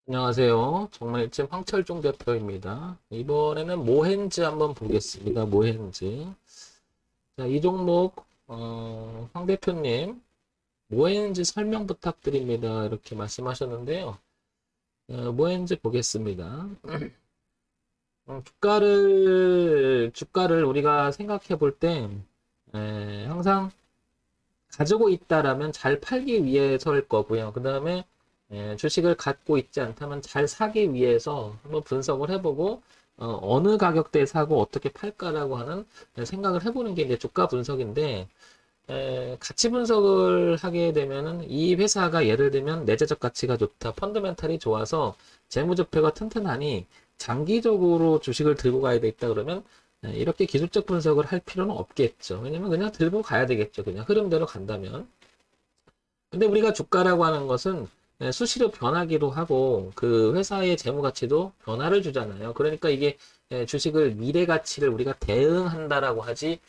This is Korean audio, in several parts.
안녕하세요. 정말일집 황철종 대표입니다. 이번에는 모헨즈 한번 보겠습니다. 모헨즈. 자, 이 종목, 황 대표님, 모헨즈 설명 부탁드립니다. 이렇게 말씀하셨는데요. 모헨즈 보겠습니다. 주가를 우리가 생각해 볼 때, 항상 가지고 있다라면 잘 팔기 위해서일 거고요. 그 다음에 주식을 갖고 있지 않다면 잘 사기 위해서 한번 분석을 해보고 느 가격대에 사고 어떻게 팔까라고 하는 생각을 해보는 게 이제 주가 분석인데 가치 분석을 하게 되면은 이 회사가 예를 들면 내재적 가치가 좋다, 펀더멘탈이 좋아서 재무제표가 튼튼하니 장기적으로 주식을 들고 가야 되겠다 그러면 이렇게 기술적 분석을 할 필요는 없겠죠. 왜냐면 그냥 들고 가야 되겠죠. 그냥 흐름대로 간다면. 근데 우리가 주가라고 하는 것은 수시로 변하기도 하고 그 회사의 재무 가치도 변화를 주잖아요. 그러니까 이게 주식을 미래 가치를 우리가 대응한다라고 하지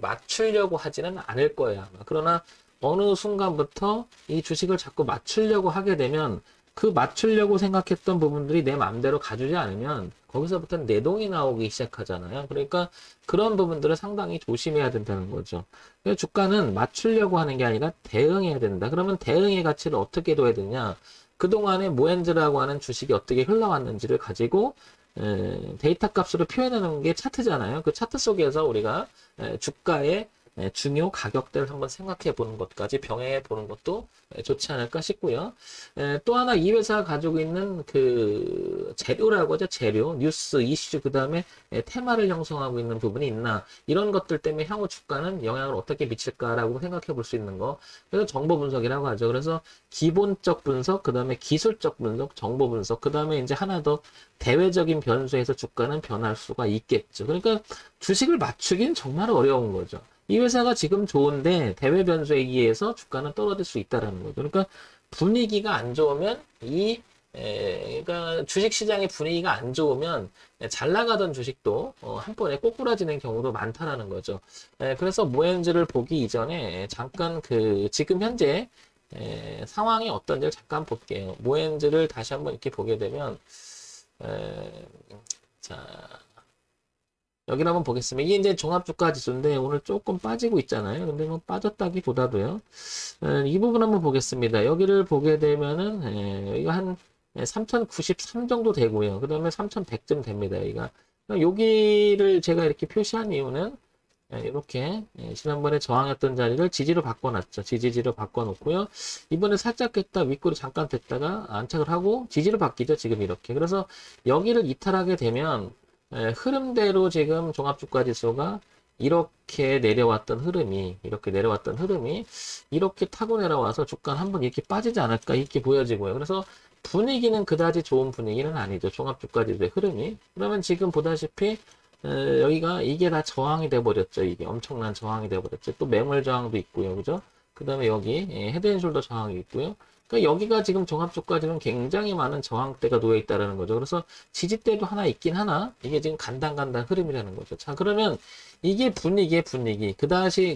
맞추려고 하지는 않을 거예요. 아마. 그러나 어느 순간부터 이 주식을 자꾸 맞추려고 하게 되면 그 맞추려고 생각했던 부분들이 내 마음대로 가주지 않으면 거기서부터 내동이 나오기 시작하잖아요. 그러니까 그런 부분들을 상당히 조심해야 된다는 거죠. 그래서 주가는 맞추려고 하는 게 아니라 대응해야 된다. 그러면 대응의 가치를 어떻게 둬야 되냐? 그동안에 모엔즈라고 하는 주식이 어떻게 흘러왔는지를 가지고 데이터 값으로 표현하는 게 차트잖아요. 그 차트 속에서 우리가 주가의 중요 가격대를 한번 생각해 보는 것까지 병행해 보는 것도 좋지 않을까 싶고요. 또 하나 이 회사가 가지고 있는 그 재료라고 하죠. 재료, 뉴스, 이슈, 그 다음에 테마를 형성하고 있는 부분이 있나 이런 것들 때문에 향후 주가는 영향을 어떻게 미칠까라고 생각해 볼 수 있는 거. 그래서 정보 분석이라고 하죠. 그래서 기본적 분석, 그 다음에 기술적 분석, 정보 분석, 그 다음에 이제 하나 더 대외적인 변수에서 주가는 변할 수가 있겠죠. 그러니까 주식을 맞추기는 정말 어려운 거죠. 이 회사가 지금 좋은데 대외 변수에 의해서 주가는 떨어질 수 있다라는 거죠. 그러니까 분위기가 안 좋으면 그러니까 주식 시장의 분위기가 안 좋으면 잘 나가던 주식도 한 번에 꼬꾸라지는 경우도 많다라는 거죠. 그래서 모엔즈를 보기 이전에 잠깐 그 지금 현재 상황이 어떤지를 잠깐 볼게요. 모엔즈를 다시 한번 이렇게 보게 되면 자. 여기를 한번 보겠습니다. 이게 이제 종합주가 지수인데 오늘 조금 빠지고 있잖아요. 근데 뭐 빠졌다기보다도요. 이 부분 한번 보겠습니다. 여기를 보게 되면은 여기가 한 3093 정도 되고요. 그 다음에 3100쯤 됩니다. 여기가 여기를 제가 이렇게 표시한 이유는 이렇게 지난번에 저항했던 자리를 지지로 바꿔놨죠. 지지로 바꿔놓고요. 이번에 살짝 했다 윗골이 잠깐 됐다가 안착을 하고 지지로 바뀌죠. 지금 이렇게. 그래서 여기를 이탈하게 되면 흐름대로 지금 종합주가지수가 이렇게 내려왔던 흐름이 이렇게 타고 내려와서 주가는 한번 이렇게 빠지지 않을까 이렇게 보여지고요. 그래서 분위기는 그다지 좋은 분위기는 아니죠. 종합주가지수의 흐름이. 그러면 지금 보다시피 여기가 이게 다 저항이 돼 버렸죠. 이게 엄청난 저항이 돼 버렸죠. 또 매물 저항도 있고요. 그죠? 그 다음에 여기 헤드앤숄더 저항이 있고요. 그러니까 여기가 지금 종합주가지는 굉장히 많은 저항대가 놓여 있다는 거죠. 그래서 지지대도 하나 있긴 하나 이게 지금 간당간당 흐름이라는 거죠. 자, 그러면 이게 분위기의 분위기. 그다지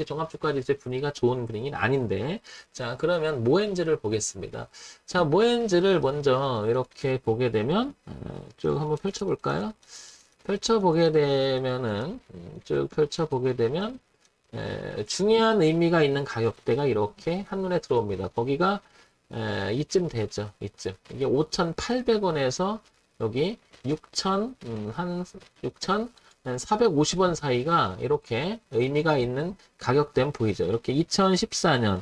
종합주가지수의 분위기가 좋은 분위기는 아닌데. 자, 그러면 모엔즈를 보겠습니다. 자, 모엔즈를 먼저 이렇게 보게 되면 쭉 한번 펼쳐볼까요? 펼쳐보게 되면은 쭉 펼쳐보게 되면 중요한 의미가 있는 가격대가 이렇게 한눈에 들어옵니다. 거기가 이쯤 되죠. 이쯤. 이게 5,800원에서 여기 6,000, 한 6,450원 사이가 이렇게 의미가 있는 가격대는 보이죠. 이렇게 2014년,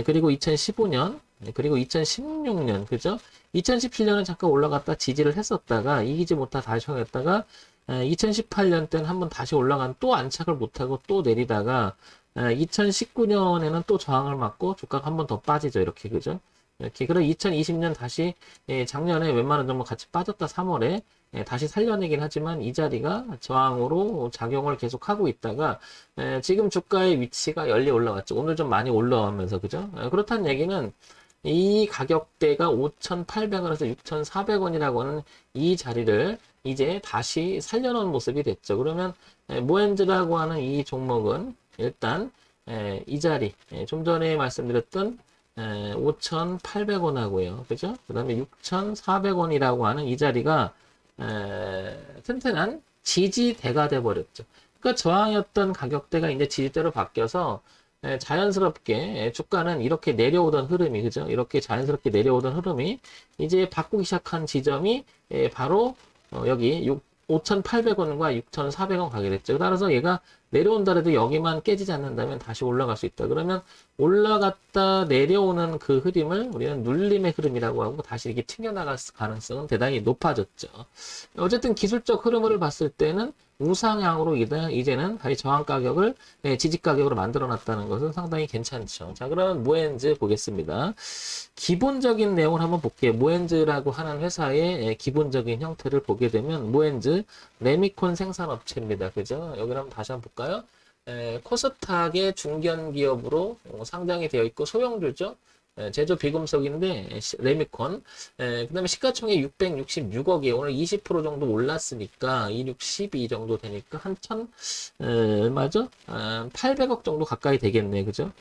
그리고 2015년, 그리고 2016년, 그죠? 2017년은 잠깐 올라갔다 지지를 했었다가 이기지 못하 다시 형했다가 2018년 때는 한번 다시 올라간 또 안착을 못하고 또 내리다가 2019년에는 또 저항을 맞고 주가가 한번 더 빠지죠. 이렇게 그죠? 이렇게 그래 2020년 다시 작년에 웬만한 종목 같이 빠졌다 3월에 다시 살려내긴 하지만 이 자리가 저항으로 작용을 계속하고 있다가 지금 주가의 위치가 열리 올라왔죠. 오늘 좀 많이 올라오면서 그죠? 그렇다는 얘기는 이 가격대가 5,800원에서 6,400원이라고 하는 이 자리를 이제 다시 살려놓은 모습이 됐죠. 그러면 모엔즈라고 하는 이 종목은 일단 이 자리 좀 전에 말씀드렸던 5,800원 하고요. 그죠? 그 다음에 6,400원이라고 하는 이 자리가 튼튼한 지지대가 돼버렸죠. 그러니까 저항이었던 가격대가 이제 지지대로 바뀌어서 자연스럽게 주가는 이렇게 내려오던 흐름이, 그죠? 이렇게 자연스럽게 내려오던 흐름이 이제 바꾸기 시작한 지점이 바로 여기 5,800원과 6,400원 가게 됐죠. 따라서 얘가 내려온다라도 여기만 깨지지 않는다면 다시 올라갈 수 있다. 그러면 올라갔다 내려오는 그 흐름을 우리는 눌림의 흐름이라고 하고 다시 이렇게 튕겨나갈 가능성은 대단히 높아졌죠. 어쨌든 기술적 흐름을 봤을 때는 우상향으로 이제는 다시 저항 가격을 지지 가격으로 만들어 놨다는 것은 상당히 괜찮죠. 자, 그러면 모엔즈 보겠습니다. 기본적인 내용을 한번 볼게요. 모엔즈라고 하는 회사의 기본적인 형태를 보게 되면 모엔즈 레미콘 생산업체입니다. 그죠? 여기를 한번 다시 한번 볼까요? 코스닥의 중견 기업으로 상장이 되어 있고 소형주죠. 제조 비금속인데 레미콘. 그다음에 시가총액 666억이에요. 오늘 20% 정도 올랐으니까 2612 정도 되니까 한 얼마죠? 800억 정도 가까이 되겠네. 그죠?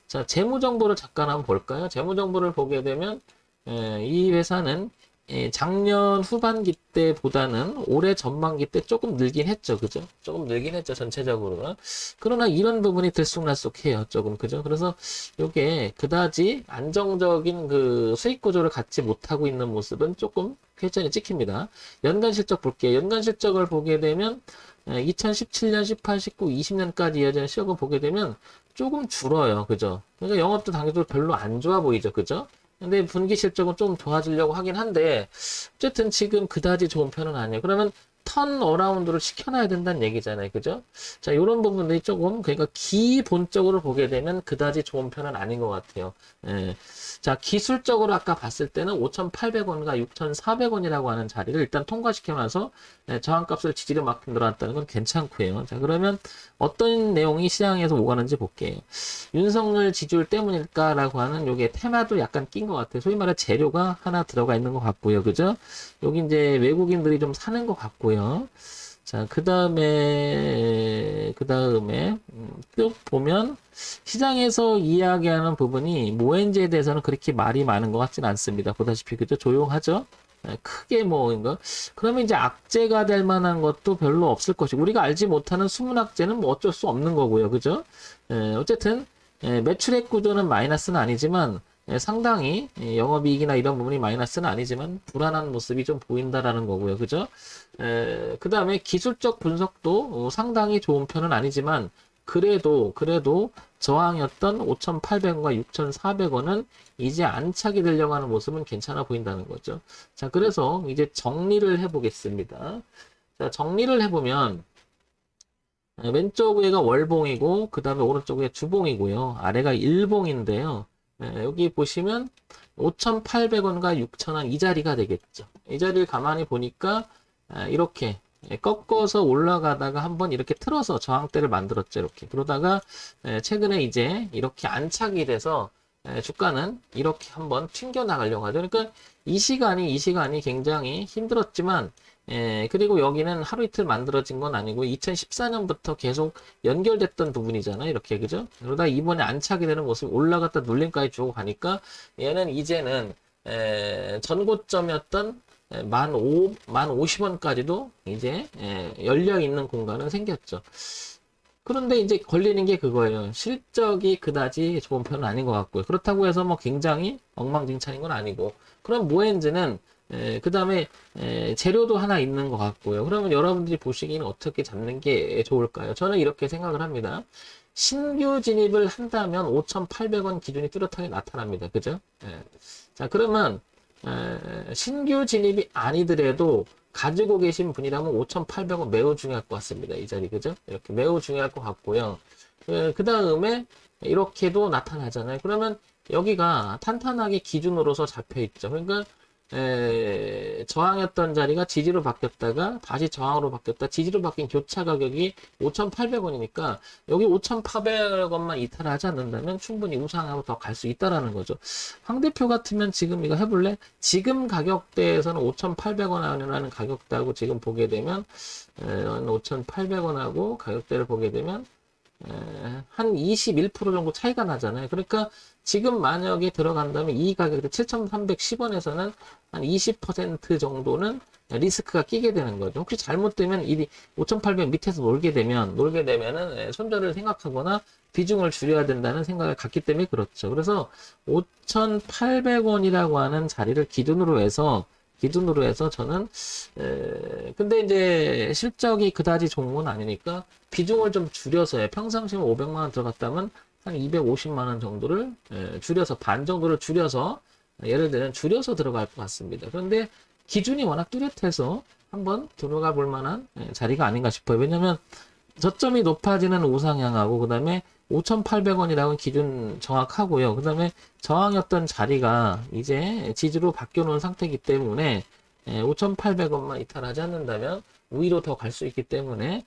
자, 재무 정보를 잠깐 한번 볼까요? 재무 정보를 보게 되면 이 회사는 작년 후반기 때보다는 올해 전반기 때 조금 늘긴 했죠. 그죠? 조금 늘긴 했죠. 전체적으로는. 그러나 이런 부분이 들쑥날쑥해요. 조금. 그죠? 그래서 이게 그다지 안정적인 그 수익 구조를 갖지 못하고 있는 모습은 조금 쾌전이 찍힙니다. 연간 실적 볼게요. 연간 실적을 보게 되면 2017년, 18, 19, 20년까지 이어지는 실적을 보게 되면 조금 줄어요. 그죠? 그러니까 영업도 당연히 별로 안 좋아 보이죠. 그죠? 근데 분기 실적은 좀 좋아지려고 하긴 한데 어쨌든 지금 그다지 좋은 편은 아니에요. 그러면 턴 어라운드를 시켜놔야 된다는 얘기잖아요. 그죠? 자, 이런 부분들이 조금 그러니까 기본적으로 보게 되면 그다지 좋은 편은 아닌 것 같아요. 자, 기술적으로 아까 봤을 때는 5,800원과 6,400원이라고 하는 자리를 일단 통과시켜놔서 저항값을 지지를 만들어놨다는 건 괜찮고요. 자, 그러면 어떤 내용이 시장에서 오가는지 볼게요. 윤석열 지지율 때문일까라고 하는 요게 테마도 약간 낀 것 같아요. 소위 말해 재료가 하나 들어가 있는 것 같고요. 그죠? 여기 이제 외국인들이 좀 사는 것 같고요. 자, 그 다음에 쭉 보면 시장에서 이야기하는 부분이 모엔지에 대해서는 그렇게 말이 많은 것 같지는 않습니다. 보다시피 그죠? 조용하죠? 크게 뭐인가? 그러면 이제 악재가 될 만한 것도 별로 없을 것이고 우리가 알지 못하는 숨은 악재는 뭐 어쩔 수 없는 거고요. 그죠? 어쨌든 매출액 구조는 마이너스는 아니지만 상당히 영업이익이나 이런 부분이 마이너스는 아니지만 불안한 모습이 좀 보인다라는 거고요. 그죠? 그 다음에 기술적 분석도 상당히 좋은 편은 아니지만 그래도 저항이었던 5,800원과 6,400원은 이제 안착이 되려고 하는 모습은 괜찮아 보인다는 거죠. 자, 그래서 이제 정리를 해보겠습니다. 자, 정리를 해보면 왼쪽 위가 월봉이고 그 다음에 오른쪽 위가 주봉이고요. 아래가 일봉인데요. 여기 보시면 5,800원과 6,000원 이 자리가 되겠죠. 이 자리를 가만히 보니까 이렇게 꺾어서 올라가다가 한번 이렇게 틀어서 저항대를 만들었죠. 이렇게. 그러다가 최근에 이제 이렇게 안착이 돼서 주가는 이렇게 한번 튕겨 나가려고 하죠. 그러니까 이 시간이 굉장히 힘들었지만 그리고 여기는 하루 이틀 만들어진 건 아니고 2014년부터 계속 연결됐던 부분이잖아요. 이렇게 그죠? 그러다 이번에 안착이 되는 모습이 올라갔다 눌림까지 주고 가니까 얘는 이제는 전고점이었던 50원까지도 이제 열려 있는 공간은 생겼죠. 그런데 이제 걸리는 게 그거예요. 실적이 그다지 좋은 편은 아닌 것 같고요. 그렇다고 해서 뭐 굉장히 엉망진창인 건 아니고. 그럼 모엔즈는 그 다음에 재료도 하나 있는 것 같고요. 그러면 여러분들이 보시기에는 어떻게 잡는 게 좋을까요? 저는 이렇게 생각을 합니다. 신규 진입을 한다면 5,800원 기준이 뚜렷하게 나타납니다. 그죠? 자, 그러면 신규 진입이 아니더라도 가지고 계신 분이라면 5,800원 매우 중요할 것 같습니다. 이 자리, 그죠? 이렇게 매우 중요할 것 같고요. 그 다음에 이렇게도 나타나잖아요. 그러면 여기가 탄탄하게 기준으로서 잡혀 있죠. 그러니까 저항이었던 자리가 지지로 바뀌었다가 다시 저항으로 바뀌었다 지지로 바뀐 교차 가격이 5,800원이니까 여기 5,800원만 이탈하지 않는다면 충분히 우상하고 더 갈 수 있다라는 거죠. 황 대표 같으면 지금 이거 해볼래? 지금 가격대에서는 5,800원이라는 가격대하고 지금 보게 되면 5,800원하고 가격대를 보게 되면 한 21% 정도 차이가 나잖아요. 그러니까 지금 만약에 들어간다면 이 가격대 7,310원에서는 한 20% 정도는 리스크가 끼게 되는 거죠. 혹시 잘못되면 이 5,800 밑에서 놀게 되면은 손절을 생각하거나 비중을 줄여야 된다는 생각을 갖기 때문에 그렇죠. 그래서 5,800원이라고 하는 자리를 기준으로 해서 저는 근데 이제 실적이 그다지 좋은 건 아니니까 비중을 좀 줄여서요. 평상시면 500만 원 들어갔다면 한 250만 원 정도를 줄여서 반 정도를 줄여서 예를 들면 줄여서 들어갈 것 같습니다. 그런데 기준이 워낙 뚜렷해서 한번 들어가 볼 만한 자리가 아닌가 싶어요. 왜냐면 저점이 높아지는 우상향하고 그다음에 5,800원이라고 기준 정확하고요. 그다음에 저항이었던 자리가 이제 지지로 바뀌어 놓은 상태이기 때문에 5,800원만 이탈하지 않는다면 위로 더 갈 수 있기 때문에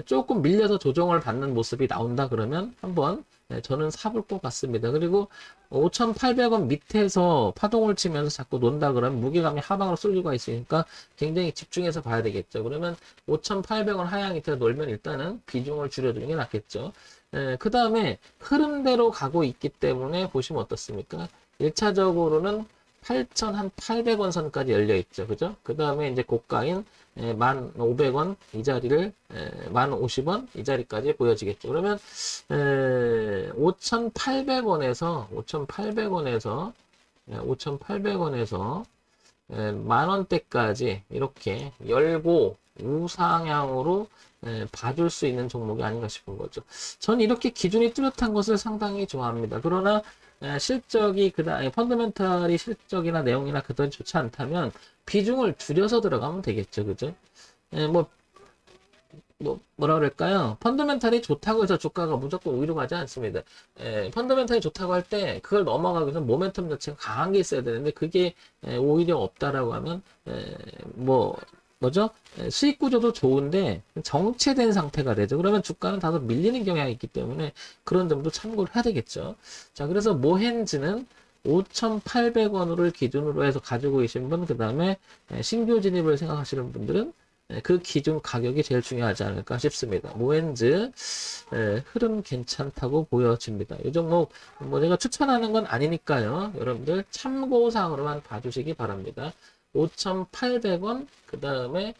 조금 밀려서 조정을 받는 모습이 나온다 그러면 한번 저는 사볼 것 같습니다. 그리고 5,800원 밑에서 파동을 치면서 자꾸 논다 그러면 무게감이 하방으로 쏠 수가 있으니까 굉장히 집중해서 봐야 되겠죠. 그러면 5,800원 하향 밑에 놀면 일단은 비중을 줄여주는 게 낫겠죠. 그 다음에 흐름대로 가고 있기 때문에 보시면 어떻습니까? 1차적으로는 8,800원 선까지 열려 있죠. 그죠? 그 다음에 이제 고가인 1,500원 이 자리를 1,050원 이 자리까지 보여지겠죠. 그러면 5,800원에서 만 원대까지 이렇게 열고 우상향으로 봐줄 수 있는 종목이 아닌가 싶은 거죠. 전 이렇게 기준이 뚜렷한 것을 상당히 좋아합니다. 그러나 실적이 펀더멘탈이 실적이나 내용이나 그다지 좋지 않다면 비중을 줄여서 들어가면 되겠죠. 그죠? 뭐라 그럴까요? 펀더멘탈이 좋다고 해서 주가가 무조건 위로 가지 않습니다. 펀더멘탈이 좋다고 할 때 그걸 넘어가기 위해서 모멘텀 자체가 강한 게 있어야 되는데 그게 오히려 없다라고 하면 뭐죠? 수익 구조도 좋은데 정체된 상태가 되죠. 그러면 주가는 다소 밀리는 경향이 있기 때문에 그런 점도 참고를 해야 되겠죠. 자, 그래서 모헨즈는 5,800원을 기준으로 해서 가지고 계신 분, 그 다음에 신규 진입을 생각하시는 분들은 그 기준 가격이 제일 중요하지 않을까 싶습니다. 모헨즈 흐름 괜찮다고 보여집니다. 이 종목 제가 추천하는 건 아니니까요. 여러분들 참고사항으로만 봐주시기 바랍니다. 5,800원, 그 다음에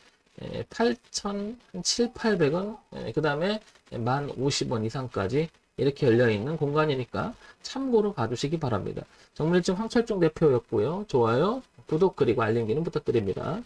8,700원, 그 다음에 1,050원 이상까지 이렇게 열려있는 공간이니까 참고로 봐주시기 바랍니다. 정밀증 황철중 대표였고요. 좋아요, 구독 그리고 알림 기능 부탁드립니다.